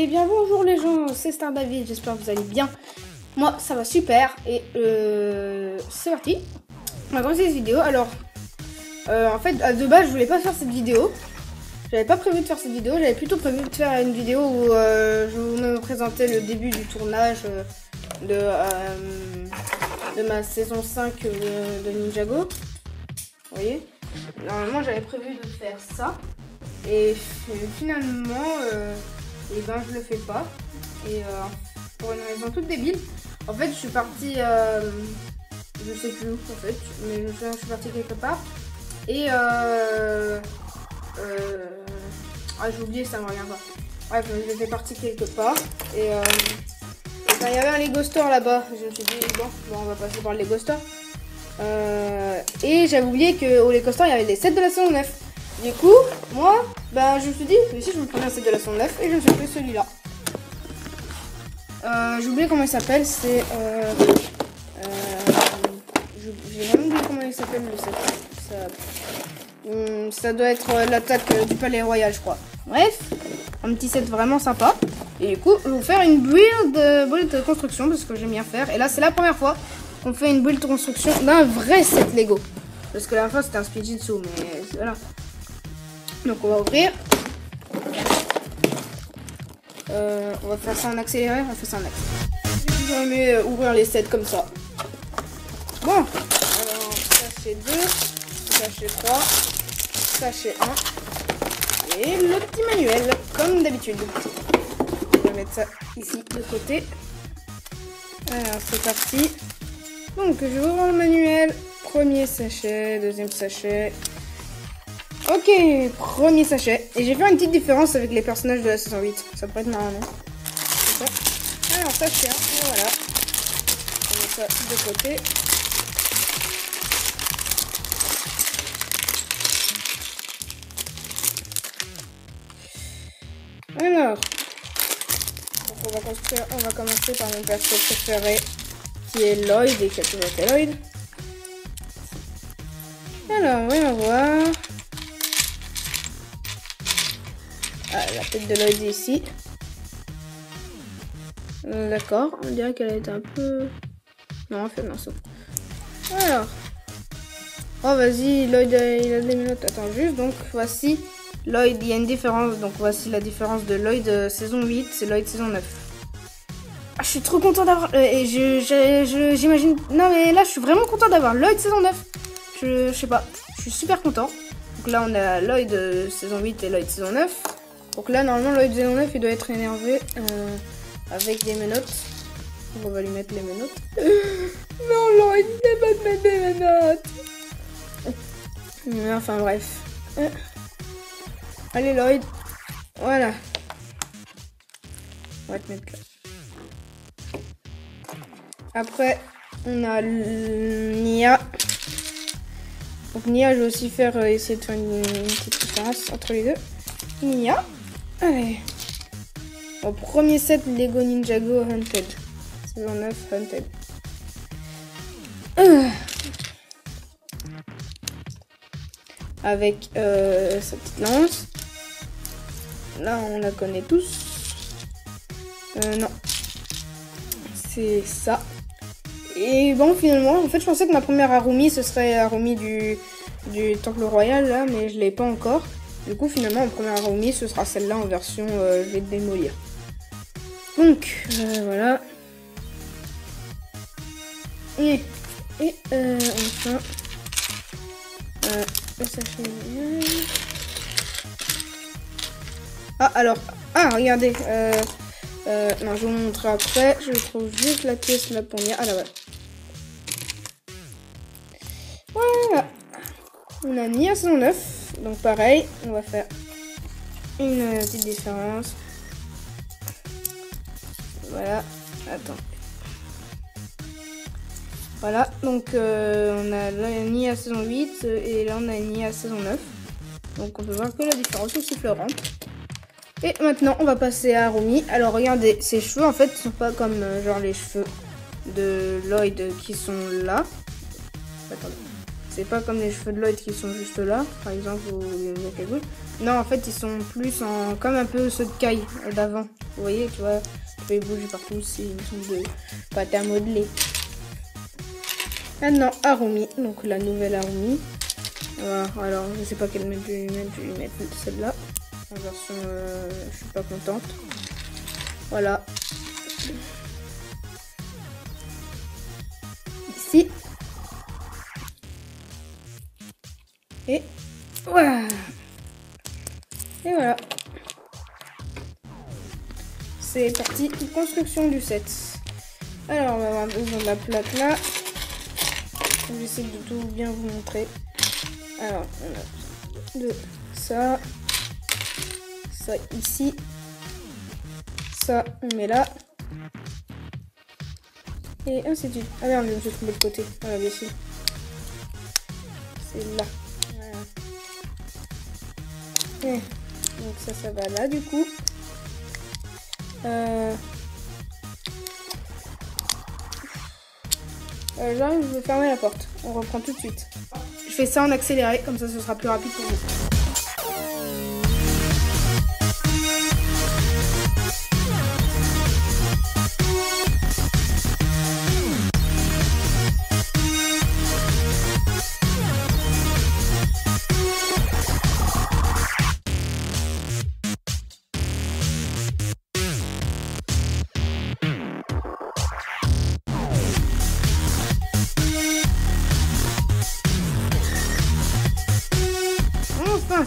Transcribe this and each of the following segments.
Eh bien bonjour les gens, c'est Star David, j'espère que vous allez bien. Moi ça va super et c'est parti. On va commencer cette vidéo. Alors en fait de base je voulais pas faire cette vidéo. J'avais pas prévu de faire cette vidéo, j'avais plutôt prévu de faire une vidéo où je vous me présentais le début du tournage de ma saison 5 de Ninjago. Vous voyez, normalement j'avais prévu de faire ça. Et finalement, et ben je le fais pas. Et pour une raison toute débile. En fait, je suis partie, je sais plus où en fait, mais je suis partie quelque part. Et j'ai oublié, ça me revient pas. Bref, j'étais partie quelque part. Et il y avait un Lego Store là-bas. Je me suis dit, bon, on va passer par le Lego Store. Et j'avais oublié qu'au Lego Store, il y avait les sets de la saison 9. Du coup, moi, je me suis dit, mais si je me prenais un set de la saison 9 et je me suis pris celui-là. J'ai oublié comment il s'appelle, c'est... j'ai vraiment oublié comment il s'appelle le set. Ça doit être l'attaque du Palais Royal, je crois. Bref, un petit set vraiment sympa. Et du coup, je vais vous faire une build de construction parce que j'aime bien faire. Et là, c'est la première fois qu'on fait une build de construction d'un vrai set Lego. Parce que la fois, c'était un Spijitzu, mais voilà. Donc on va ouvrir. On va faire ça en accéléré. On va faire ça en accéléré. J'ai jamais ouvrir les sets comme ça. Bon, alors sachet 2, sachet 3, sachet 1 et le petit manuel comme d'habitude. On va mettre ça ici de côté. Alors c'est parti. Donc je vais ouvrir le manuel. Premier sachet, deuxième sachet. Ok, premier sachet. Et j'ai fait une petite différence avec les personnages de la saison 8. Ça pourrait être marrant, non? Alors, sachet 1, voilà. On met ça de côté. Alors, on va commencer par mon perso préféré, qui est Lloyd et qui a toujours été Lloyd. Alors, voyons voir. Ah, la tête de Lloyd ici. D'accord, on dirait qu'elle a été un peu... Non, en fait, non, c'est bon. Alors. Oh, vas-y, Lloyd, il a des minutes. Attends, juste, donc, voici Lloyd. Il y a une différence, donc voici la différence de Lloyd saison 8, c'est Lloyd saison 9. Ah, je suis trop content d'avoir... et j'imagine... Non, mais là, je suis vraiment content d'avoir Lloyd saison 9. Je sais pas, je suis super content. Donc là, on a Lloyd saison 8 et Lloyd saison 9. Donc là, normalement, Lloyd saison 9, il doit être énervé avec des menottes. Donc on va lui mettre les menottes. Non, Lloyd, il n'est pas de mettre des menottes. Enfin, bref. Allez, Lloyd. Voilà. On va te mettre là. Après, on a Nia. Donc Nia, je vais aussi faire essayer de faire une petite différence entre les deux. Nia. Allez. Au premier set Lego Ninjago Hunted. Saison 9 Hunted. Avec sa petite lance. Là, on la connaît tous. Non. C'est ça. Et bon, finalement, en fait, je pensais que ma première Harumi, ce serait Harumi du Temple Royal, là, mais je l'ai pas encore. Du coup, finalement, ma première Harumi, ce sera celle-là en version je vais démolir. Donc, voilà. Et enfin, le sachet. Ah, alors, regardez, non, je vais vous montrer après. Je trouve juste la pièce là pour Nia. Ah, là, voilà. Voilà. On a Nia saison 9. Donc, pareil, on va faire une petite différence. Voilà. Attends. Voilà. Donc, on a Nia saison 8 et là, on a Nia saison 9. Donc, on peut voir que la différence est aussi fleurante. Et maintenant, on va passer à Harumi. Alors, regardez, ses cheveux, en fait, sont pas comme genre les cheveux de Lloyd qui sont là. Attendez. C'est pas comme les cheveux de Lloyd qui sont juste là, par exemple, ou les cagoules. Non, en fait, ils sont plus en... comme un peu ceux de Kai d'avant. Vous voyez, tu vois, tu peux les bouger partout, ils sont de pâte à modeler. Maintenant, Harumi, donc la nouvelle Harumi. Voilà, alors, je sais pas quelle je vais lui mettre celle-là. En version, je suis pas contente. Voilà. Ici. Et voilà. Et voilà. C'est parti, construction du set. Alors, on va avoir besoin de la plaque là. J'essaie de tout bien vous montrer. Alors, on a de ça. Ça ici. Ça, on met là. Et ainsi de suite. Ah merde, j'ai trouvé le côté. Voilà, bien sûr. C'est là. Voilà. Et donc ça va là du coup. J'arrive, je vais fermer la porte. On reprend tout de suite. Je fais ça en accéléré, comme ça ce sera plus rapide pour vous.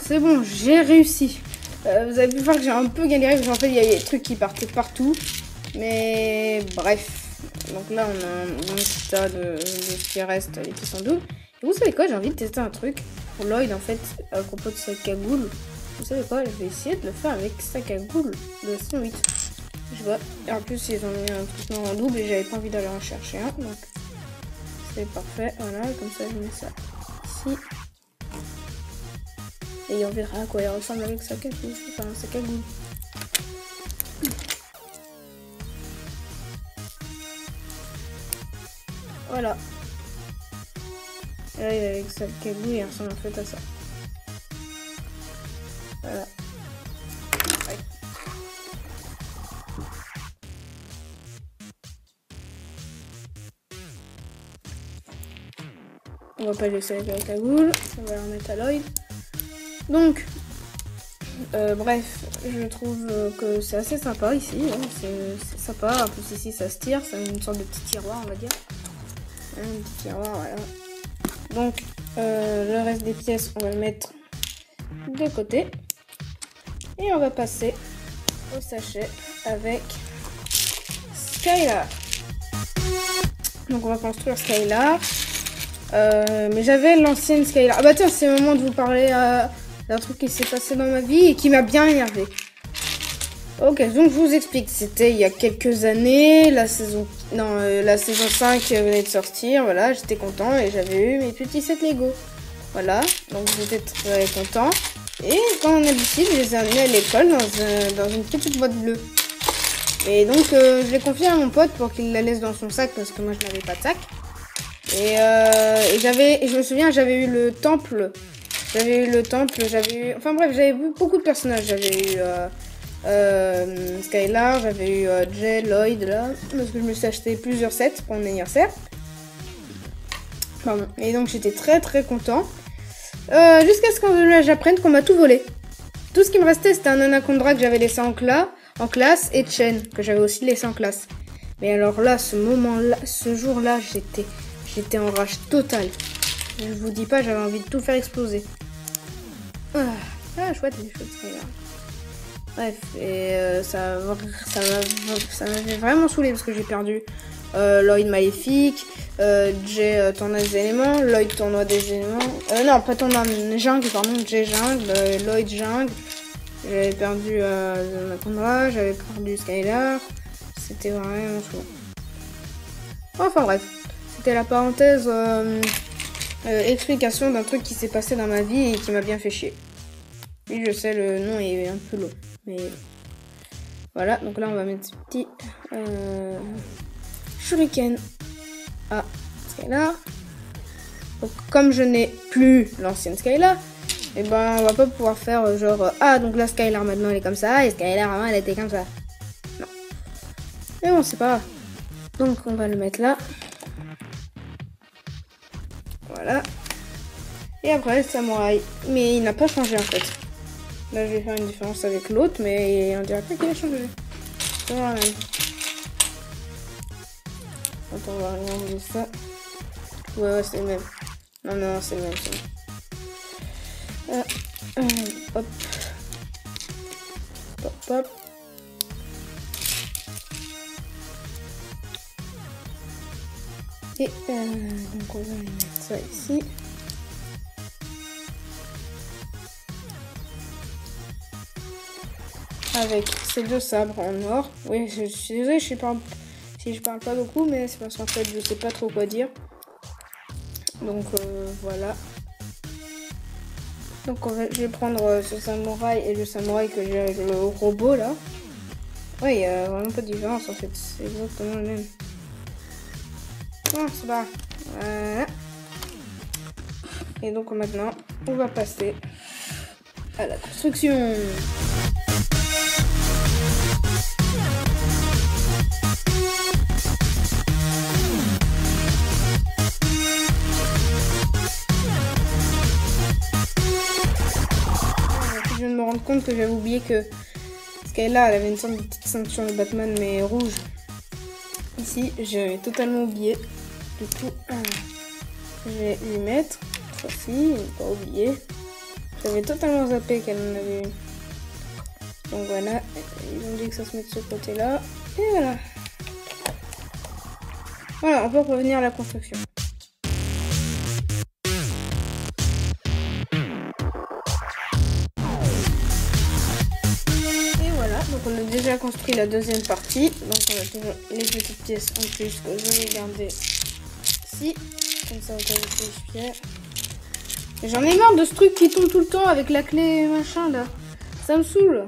C'est bon, j'ai réussi. Vous avez pu voir que j'ai un peu galéré parce qu'en fait il y a des trucs qui partaient partout. Mais bref. Donc là on a un petit tas de ce qui reste et qui sont doubles. Et vous savez quoi, j'ai envie de tester un truc pour Lloyd en fait à propos de sa cagoule. Vous savez quoi, je vais essayer de le faire avec sa cagoule de saison 8. Je sais pas. Et en plus ils ont mis un truc noir en double et j'avais pas envie d'aller en chercher un. Donc c'est parfait. Voilà, comme ça je mets ça ici. Et on verra à quoi il ressemble avec sa cagoule. Enfin, sa cagoule. Voilà. Et là, avec sa cagoule, il ressemble en fait à ça. Voilà. Ouais. On va pas le laisser avec la cagoule. On va la remettre à Lloyd. Donc, bref, je trouve que c'est assez sympa ici, hein, c'est sympa, en plus ici ça se tire, c'est une sorte de petit tiroir on va dire, un petit tiroir, voilà. Donc, le reste des pièces on va le mettre de côté, et on va passer au sachet avec Skylar. Donc on va construire Skylar, mais j'avais l'ancienne Skylar. Ah bah tiens, c'est le moment de vous parler d'un truc qui s'est passé dans ma vie et qui m'a bien énervé. Ok, donc je vous explique. C'était il y a quelques années, la saison 5 venait de sortir, voilà, j'étais content et j'avais eu mes petits sets Lego. Voilà, donc j'étais très content. Et quand on a décidé, je les ai amenés à l'école dans une petite boîte bleue. Et donc je l'ai confié à mon pote pour qu'il la laisse dans son sac parce que moi je n'avais pas de sac. Et je me souviens, j'avais eu le temple. Enfin bref, j'avais eu beaucoup de personnages. J'avais eu Skylar, j'avais eu Jay, Lloyd là, parce que je me suis acheté plusieurs sets pour mon anniversaire. Pardon. Et donc j'étais très très content. Jusqu'à ce que j'apprenne qu'on m'a tout volé. Tout ce qui me restait c'était un Anaconda que j'avais laissé en classe et Chen que j'avais aussi laissé en classe. Mais alors là, ce jour-là, j'étais en rage totale. Je vous dis pas, j'avais envie de tout faire exploser. Chouette, Skylar. Bref, et ça m'avait vraiment saoulé parce que j'ai perdu Lloyd Maléfique, Jay tournoi des éléments, Lloyd tournoi des éléments, non pas tournoi jungle, pardon, Jay jungle, Lloyd jungle, j'avais perdu Anaconda, j'avais perdu Skylar, c'était vraiment chaud. Enfin bref, c'était la parenthèse explication d'un truc qui s'est passé dans ma vie et qui m'a bien fait chier. Oui, je sais, le nom est un peu long, mais voilà. Donc là, on va mettre ce petit shuriken à Skylar. Donc comme je n'ai plus l'ancienne Skylar, et ben on va pas pouvoir faire genre ah donc la Skylar maintenant elle est comme ça et Skylar avant elle était comme ça. Non. Mais bon c'est pas grave. Donc on va le mettre là. Voilà. Et après samouraï. Mais il n'a pas changé en fait. Là je vais faire une différence avec l'autre mais on dirait pas qu'il a changé. C'est vraiment la même. Attends on va regarder ça. Ouais c'est le même. Non c'est le même. Hop. Hop. Et donc on va mettre ça ici. Avec ces deux sabres en or. Oui, je suis désolée, si je parle pas beaucoup, mais c'est parce qu'en fait je sais pas trop quoi dire. Donc voilà. Donc je vais prendre ce samouraï et le samouraï que j'ai avec le robot là. Oui, il y a vraiment pas de différence en fait, c'est exactement le même. Non, c'est pas. Voilà. Et donc maintenant, on va passer à la construction. Je viens de me rendre compte que j'avais oublié que Skylar elle avait une sorte de petite ceinture de Batman mais rouge. Ici, j'avais totalement oublié. Du coup, je vais lui mettre ceci, ne pas oublier. J'avais totalement zappé qu'elle en avait une. Donc voilà, ils ont dit que ça se met de ce côté-là. Et voilà. Voilà, on peut revenir à la construction. Donc on a déjà construit la deuxième partie. Donc on a toujours les petites pièces en plus que je vais garder ici. Comme ça au cas où je suis fière. J'en ai marre de ce truc qui tombe tout le temps avec la clé machin là. Ça me saoule.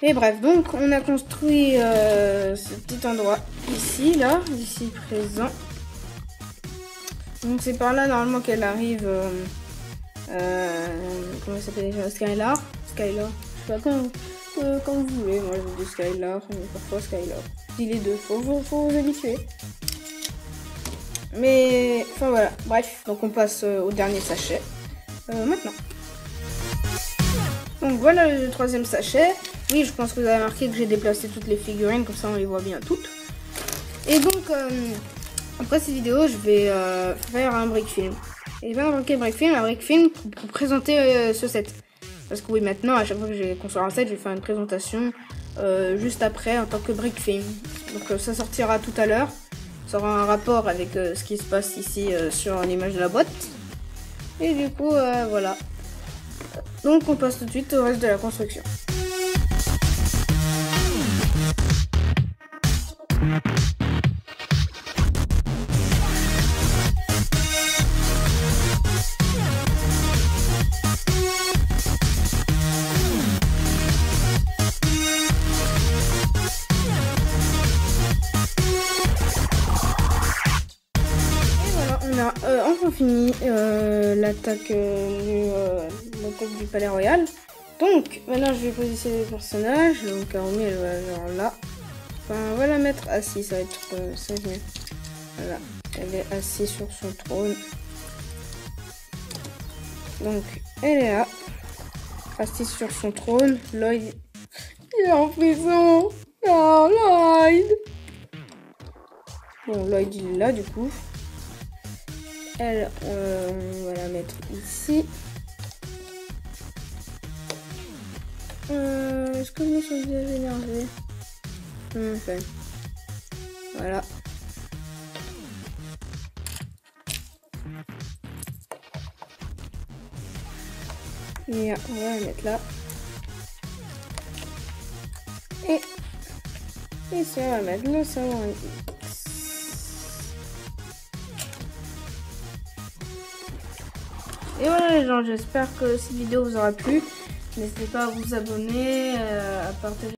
Et bref, donc on a construit ce petit endroit ici, là, ici présent. Donc c'est par là normalement qu'elle arrive. Comment ça s'appelle déjà? Skylar. Je sais pas quand vous voulez, moi je dis Skylar, mais parfois Skylar. Je dis les deux, faut vous habituer. Mais, enfin voilà, bref, donc on passe au dernier sachet, maintenant. Donc voilà le troisième sachet. Oui, je pense que vous avez remarqué que j'ai déplacé toutes les figurines, comme ça on les voit bien toutes. Et donc, après cette vidéo, je vais faire un brick film. Et je vais invoquer un brick film pour présenter ce set. Parce que oui, maintenant, à chaque fois que j'ai construit un set, je vais faire une présentation juste après en tant que brick film. Donc ça sortira tout à l'heure. Ça aura un rapport avec ce qui se passe ici sur l'image de la boîte. Et du coup, voilà. Donc on passe tout de suite au reste de la construction. Enfin fini l'attaque du palais royal. Donc maintenant je vais positionner les personnages. Donc Arumi elle va genre là. Enfin on va la mettre assise, ça va être mieux. Voilà, elle est assise sur son trône. Donc elle est là, assise sur son trône. Lloyd il est en prison. Oh Lloyd. Bon Lloyd il est là du coup. Elle, on va la mettre ici. Est-ce que je me suis déjà énervée? Enfin. Voilà. Et on va la mettre là. Et ici on va mettre le samouraï. Et voilà les gens, j'espère que cette vidéo vous aura plu. N'hésitez pas à vous abonner, à partager.